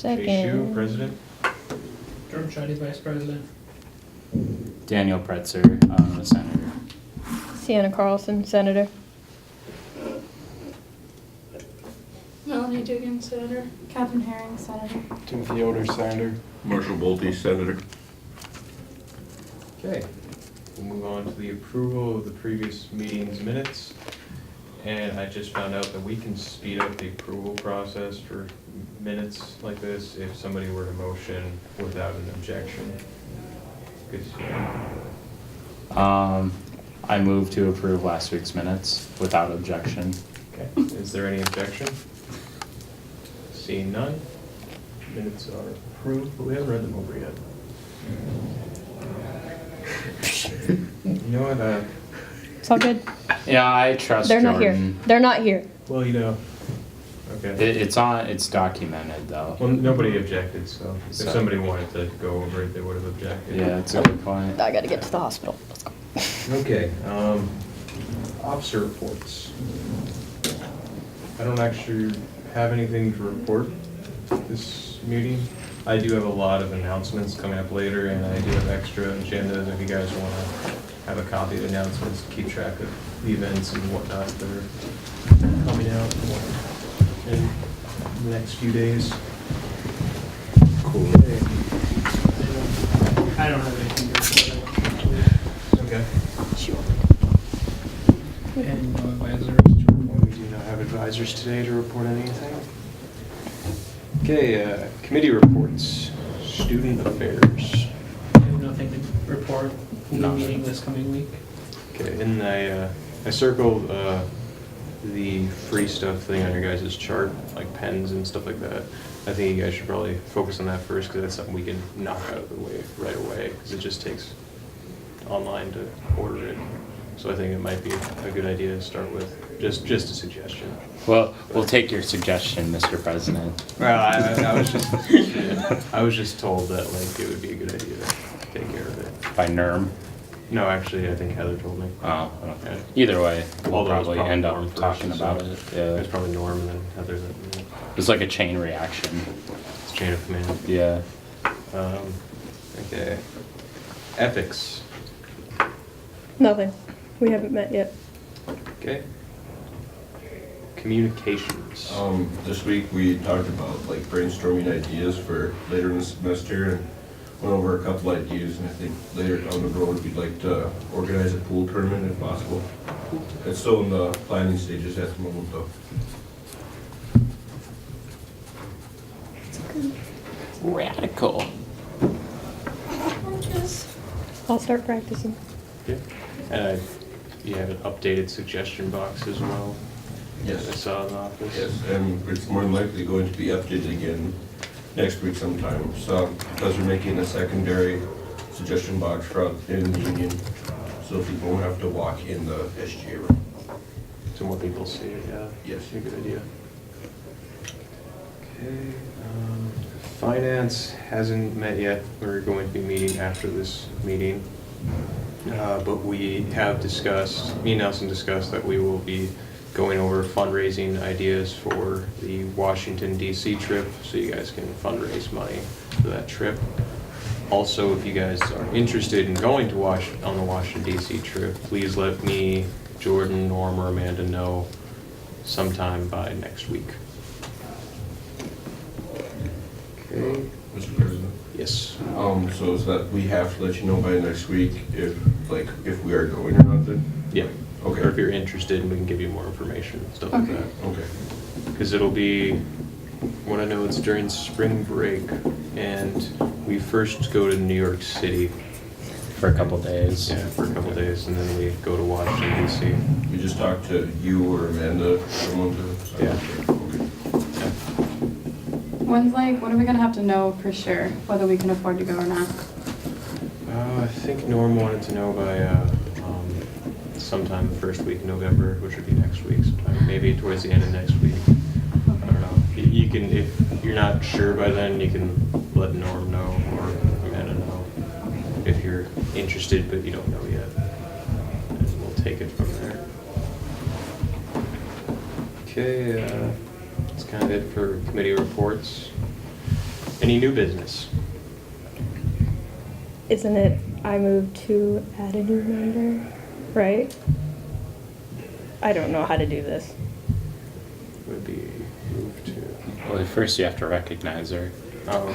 Second. Jay Shu, President. George Shetty, Vice President. Daniel Pretzer, Senator. Sienna Carlson, Senator. Melanie Dugan, Senator. Catherine Herring, Senator. Timothy Yoder, Senator. Marshall Bolte, Senator. Okay, we'll move on to the approval of the previous meeting's minutes. And I just found out that we can speed up the approval process for minutes like this if somebody were to motion without an objection. Good. I move to approve last week's minutes without objection. Okay, is there any objection? Seeing none, minutes are approved, but we haven't read them over yet. You know what, It's all good. Yeah, I trust They're not here. Jordan. They're not here. well, you know, okay. It's documented though. Well, nobody objected, so if So- somebody wanted to go over it, they would have objected. Yeah, it's a good point. I gotta get to the hospital. Let's go. Okay, officer reports. I don't actually have anything to report this meeting. I do have a lot of announcements coming up later, and I do have extra agendas if you guys want to have a copy of the announcements to keep track of the events and whatnot that are coming out in the next few days. Cool. I don't have anything to report. Okay. Sure. And no advisors to report. We do not have advisors today to report anything. Okay, committee reports, student affairs. I have nothing to report. We'll No. be meeting this coming week. Okay, and I circled the free stuff thing on your guys' chart, like pens and stuff like that. I think you guys should probably focus on that first, because that's something we can knock out of the way right away, because it just takes online to order it. So I think it might be a good idea to start with, just a suggestion. Well, we'll take your suggestion, Mr. President. Well, I was just told that like it would be a good idea to take care of it. By NERM. No, actually, I think Heather told me. Oh, okay. Either way, we'll Although it was probably end Norm up first, talking so about it. Yeah. It was probably Norm and then Heather. It's like a chain reaction. It's chain of command. Yeah. Okay. Ethics. Nothing. We haven't met yet. Okay. Communications. This week we talked about like brainstorming ideas for later in the semester and went over a couple ideas, and I think later down the road we'd like to organize a pool tournament if possible. It's still in the planning stages at the moment though. Radical. I'll start practicing. Okay. And you have an updated suggestion box as well. Yes. I saw in the office. Yes, and it's more than likely going to be updated again next week sometime. So, because we're making a secondary suggestion box for in the union, so people won't have to walk in the SGA room. So more people see it, yeah. Yes. A good idea. Okay. Finance hasn't met yet. We're going to be meeting after this meeting. But we have discussed, me and Nelson discussed that we will be going over fundraising ideas for the Washington DC trip, so you guys can fundraise money for that trip. Also, if you guys are interested in going to on the Washington DC trip, please let me, Jordan, Norm, or Amanda know sometime by next week. Okay. Mr. President. Yes. So is that we have to let you know by next week if we are going or not then? Yeah. Okay. Or if you're interested, we can give you more information, stuff like that. Okay. Because it'll be, what I know, it's during spring break, and we first go to New York City. For a couple days. Yeah, for a couple days, and then we go to Washington DC. We just talked to you or Amanda, someone to. Yeah. Okay. Yeah. When are we gonna have to know for sure whether we can afford to go or not? I think Norm wanted to know by sometime the first week in November, which would be next week sometime, maybe towards the end of next week. I don't know. You can, if you're not sure by then, you can let Norm know or Amanda know if you're interested, but you don't know yet. And we'll take it from there. Okay, that's kind of it for committee reports. Any new business? Isn't it, I moved to add a new member, right? I don't know how to do this. Would be moved to, Well, first you have to recognize her. oh,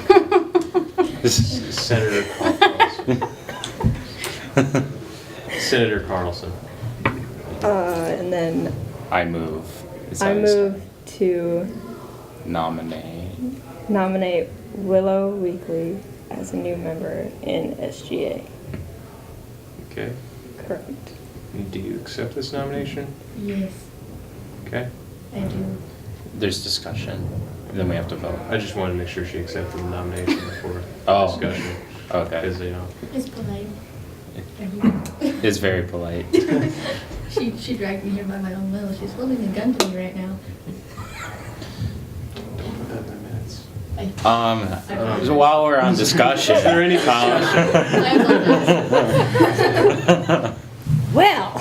Senator Carlson. Senator Carlson. And then I move. Is I that what you move to said? nominate Willow Weekly as a new member in SGA. Okay. Correct. Do you accept this nomination? Yes, Okay. I do. There's discussion, then we have to vote. I just wanted to make sure she accepted the nomination before Oh. discussion. Okay. Because, you know. It's polite. It's very polite. She dragged me here by my own will. She's holding a gun to me right now. Don't put that in the minutes. So while we're on discussion. Is there any I apologize. Well.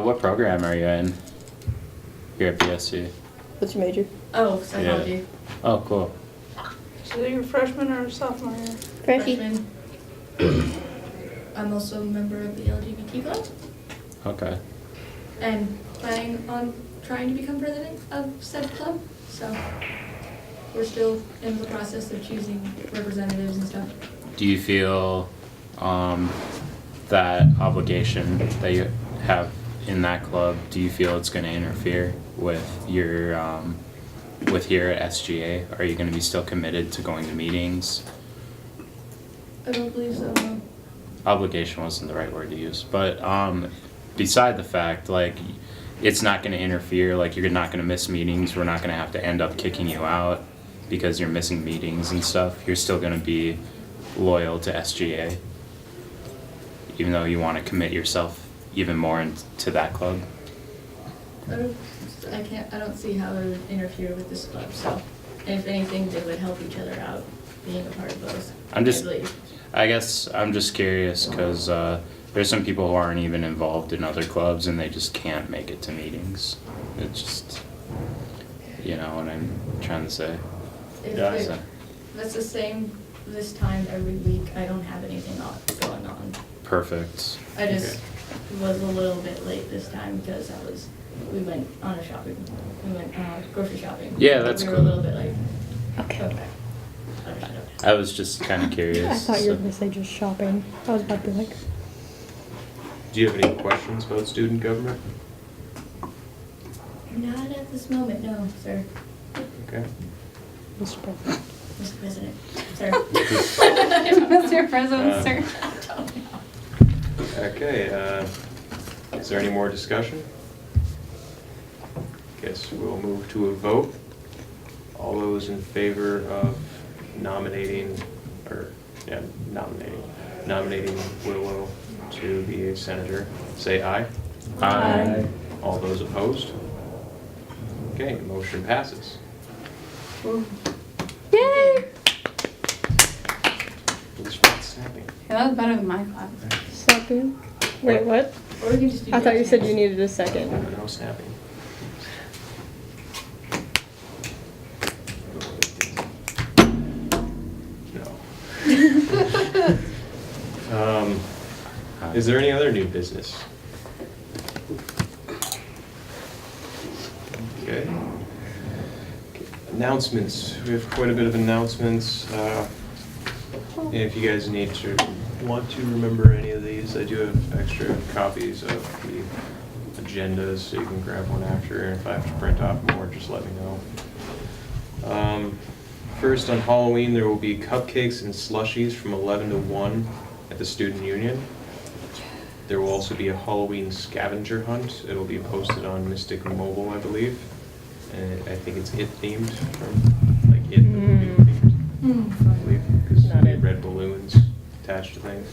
What program are you in? Here at BSC. What's your major? Oh, psychology. Oh, cool. So you're a freshman or a sophomore year? Freshie. Freshman. I'm also a member of the LGBT club. Okay. And planning on trying to become president of said club. So we're still in the process of choosing representatives and stuff. Do you feel that obligation that you have in that club, do you feel it's going to interfere with your with here at SGA? Are you going to be still committed to going to meetings? I don't believe so, no. Obligation wasn't the right word to use, but beside the fact, like, it's not going to interfere, like, you're not going to miss meetings, we're not going to have to end up kicking you out because you're missing meetings and stuff. You're still going to be loyal to SGA, even though you want to commit yourself even more into that club. I don't see how it would interfere with this club, so. And if anything, they would help each other out, being a part of both. I guess I'm just curious because there's some people who aren't even involved in other clubs and they just can't make it to meetings. It's just, you know what I'm trying to say. So- That's the same this time every week. I don't have anything going on. Perfect. I just was a little bit late this time because we went grocery shopping. Yeah, that's We were a cool. little bit late. Okay. I was just kind of curious. I thought you were so- gonna say just shopping. I was about to be like, Do you have any questions about student government? Not at this moment, no, sir. Okay. Mr. President. Mr. President, sir. Mr. President, Uh, sir. I don't know. Okay, is there any more discussion? Guess we'll move to a vote. All those in favor of nominating Willow to be a senator, say aye. Aye. All those opposed? Okay, motion passes. Yay! Let's start snapping. Yeah, that was better than my class. Snapping. Wait, what? Or we can just do. I thought you said you needed. needed a second. No snapping. No. Is there any other new business? Okay. Announcements. We have quite a bit of announcements. If you guys want to remember any of these, I do have extra copies of the agendas, so you can grab one after. And if I have to print off more, just let me know. First, on Halloween, there will be cupcakes and slushies from 11 to 1 at the Student Union. There will also be a Halloween scavenger hunt. It'll be posted on Mystic Mobile, I believe. And I think it's It themed, from like It, the movie themed, I believe, because Not It. red balloons attached to things.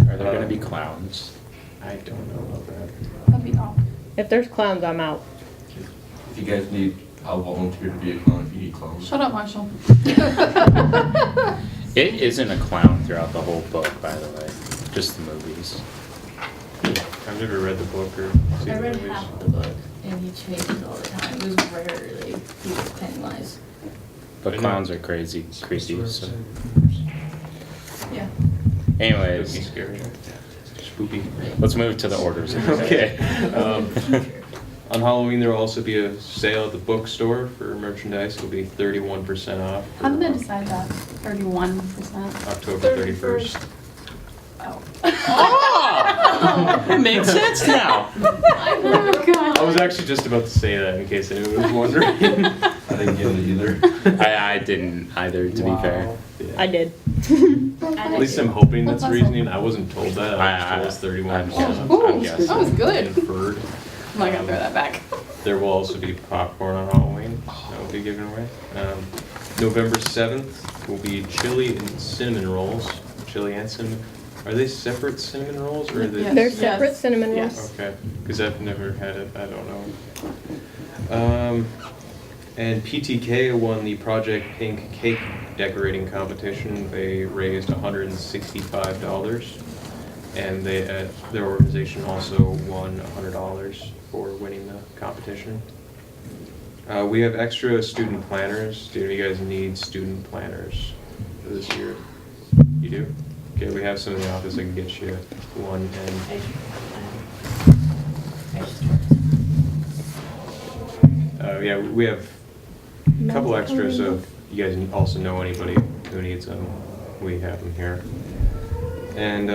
Are there going to be clowns? I don't know about that. That'd be all. If there's clowns, I'm out. If you guys need, I'll volunteer to be a clown if you need clowns. Shut up, Marshall. It isn't a clown throughout the whole book, by the way. Just the movies. I've never read the book or seen I the read movies. half of the book, and he changes all the time. It was rarely he was Pennywise. But clowns are crazy, creepy, so. Yeah. That'd be Anyways, scary. Spooky. let's move to the orders. Okay. On Halloween, there will also be a sale at the bookstore for merchandise. It'll be 31% off. How did they for decide that? 31%? October 31st. Oh. Oh! It makes sense now. Oh, God. I was actually just about to say that in case anyone was wondering. I didn't get it either. I didn't either, to be fair. Yeah. I did. At least I'm hoping that's the reason. I wasn't told that. I was told it's 31%. I'm Oh, guessing. that was good. Inferred. I'm not gonna throw that back. There will also be popcorn on Halloween that will be given away. November 7th will be chili and cinnamon rolls. Chili and cinnamon. Are they separate cinnamon rolls or are they? Yes. They're separate cinnamon rolls. Yes. Okay, because I've never had it. I don't know. And PTK won the Project Pink cake decorating competition. They raised $165, and their organization also won $100 for winning the competition. We have extra student planners. Do you guys need student planners for this year? You do? Okay, we have some in the office. I can get you one. And yeah, we have a couple extra, so if you guys also know anybody who needs them, we have them here. And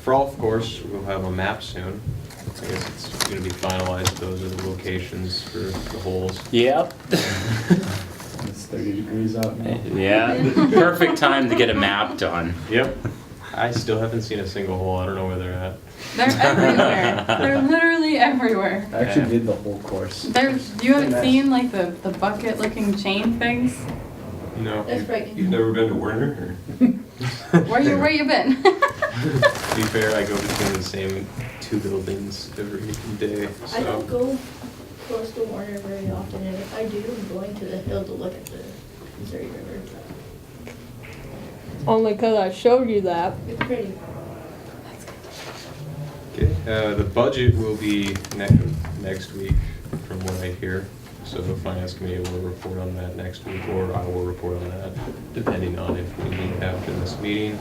fall, of course, we'll have a map soon. I guess it's going to be finalized. Those are the locations for the holes. Yep. It's 30 degrees out now. Yeah, perfect time to get a map done. Yep. I still haven't seen a single hole. I don't know where they're at. They're everywhere. They're literally everywhere. I actually did the whole course. You haven't seen like the bucket looking chain things? No. That's frightening. You've never been to Werner? Where you been? To be fair, I go between the same two buildings every day, I don't so. go close to Warner very often, and if I do, I'm going to the hill to look at the Missouri River. Only because I showed you that. It's pretty. Okay, the budget will be next week, from what I hear. So the finance committee will report on that next week, or I will report on that, depending on if we meet after this meeting.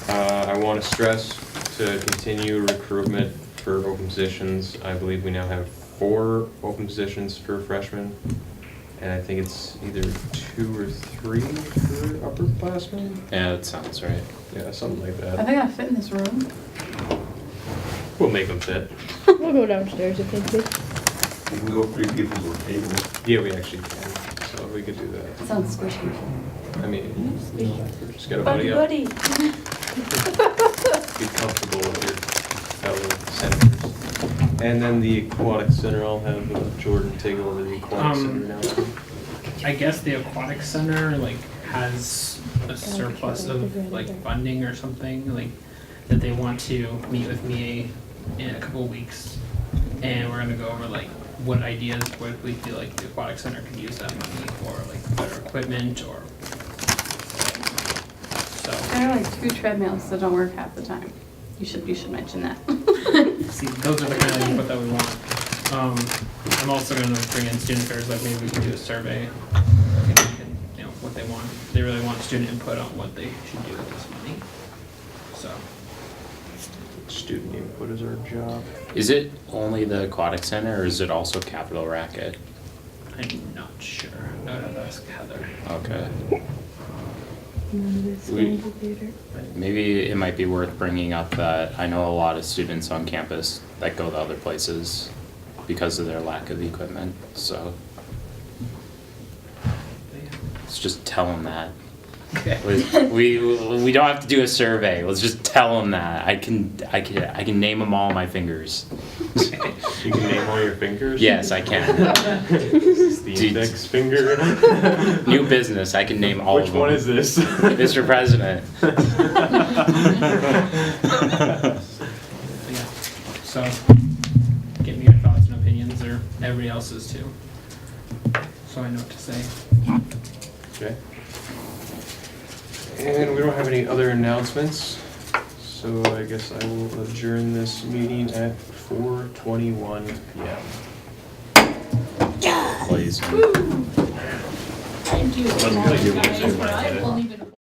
I want to stress to continue recruitment for open positions. I believe we now have 4 open positions for freshmen, and I think it's either 2 or 3 for upperclassmen. Yeah, that sounds right. Yeah, something like Are that. they gonna fit in this room? We'll make them fit. We'll go downstairs if need be. You can go 3 people to a table. Yeah, we actually can, so we could do that. That sounds squishy. I mean, just get a buddy up. Be comfortable with your fellow senators. And then the aquatic center, I'll have Jordan take over the aquatic center now. I guess the aquatic center like has a surplus of like funding or something like that they want to meet with me in a couple of weeks, and we're gonna go over like what ideas would we feel like the aquatic center could use that money for, like better equipment or so. There are like 2 treadmills that don't work half the time. You should mention that. See, those are the kind of input that we want. I'm also gonna bring in student affairs, like maybe we can do a survey. You know, what they want. They really want student input on what they should do with this money. So, Student input is our job. Is it only the aquatic center, or is it also Capital Racket? I'm not sure. I would have to ask Heather. Okay. We, Maybe it might be worth bringing up that I know a lot of students on campus that go to other places because of their lack of equipment, so let's just tell them that. Okay. We don't have to do a survey. Let's just tell them that. I can name them all on my fingers. You can name all your fingers? Yes, I can. Is the index finger? New business. I can name all Which of them. one is this? Mr. President. Yeah. So, give me your thoughts and opinions, or everybody else's too. So I know what to say. Okay. And we don't have any other announcements, so I guess I will adjourn this meeting at 4:21 p.m. Please. Thank you. he was. Wasn't really good, but it was good when I did it.